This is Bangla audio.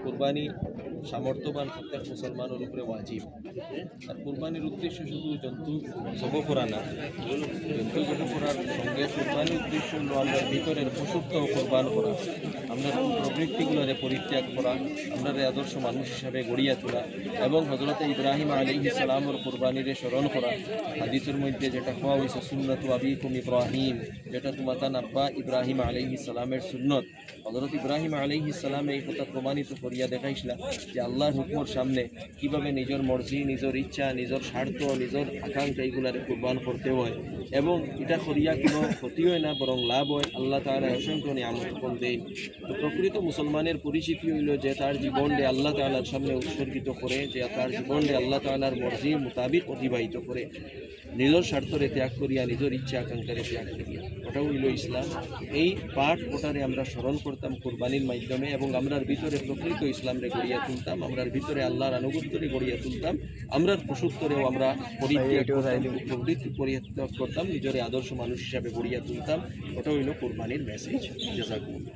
কুরবানি সামর্থ্যবান প্রত্যেক মুসলমানের উপরে ওয়াজিব। আর কুরবানির উদ্দেশ্য শুধু জন্তু জব করা না, জন্তু জব করার সঙ্গে কুরবানির উদ্দেশ্য হলো আমরা ভিতরের পশুত্ব কোরবান করা, আমরা প্রবৃত্তিগুলোরে পরিত্যাগ করা, আমরা আদর্শ মানুষ হিসাবে গড়িয়া তোলা এবং হযরত ইব্রাহিম আলাইহিস সালামের কুরবানিরে স্মরণ করা। হাদিসের মধ্যে যেটা হওয়া হয়েছে সুন্নাতু আবিকুম ইব্রাহিম, যেটা তোমাতান আব্বা ইব্রাহিম আলাইহিস সালামের সুন্নত। হযরত ইব্রাহিম আলাইহিস সালাম এই কথা প্রমাণিত করিয়া দেখাইছিল যে আল্লাহর হুকুমের সামনে কিভাবে নিজের মর্জি, নিজের ইচ্ছা, নিজের স্বার্থ, নিজের আকাঙ্ক্ষা এইগুলারে কুরবান করতে হয় এবং এটা করিয়া কোনো ক্ষতি হয় না বরং লাভ হয়। আল্লাহ তাআলা অসংখ্য নিয়ামত দেন। তো প্রকৃত মুসলমানের পরিচিতি হইল যে তার জীবনকে আল্লাহ তাআলার সামনে উৎসর্গিত করে, যে তার জীবনকে আল্লাহ তাআলার মর্জির মোতাবিক অতিবাহিত করে, নিজের স্বার্থরে ত্যাগ করিয়া, নিজের ইচ্ছা আকাঙ্ক্ষারে ত্যাগ করিয়া, ওটাও হইল ইসলাম। এই পাঠ ওটারে আমরা স্মরণ করতাম কুরবানির মাধ্যমে এবং আমরার ভিতরে প্রকৃত ইসলামরে গড়িয়া তুলতাম, আমরার ভিতরে আল্লাহর আনুগত্যরে গড়িয়া তুলতাম, আমরার পশুত্বরেও আমরা প্রবৃত্তি পরিত্যাগ করতাম, নিজের আদর্শ মানুষ হিসাবে গড়িয়া তুলতাম। ওটা হইল কুরবানির মেসেজ। জাযাকুমুল্লাহ।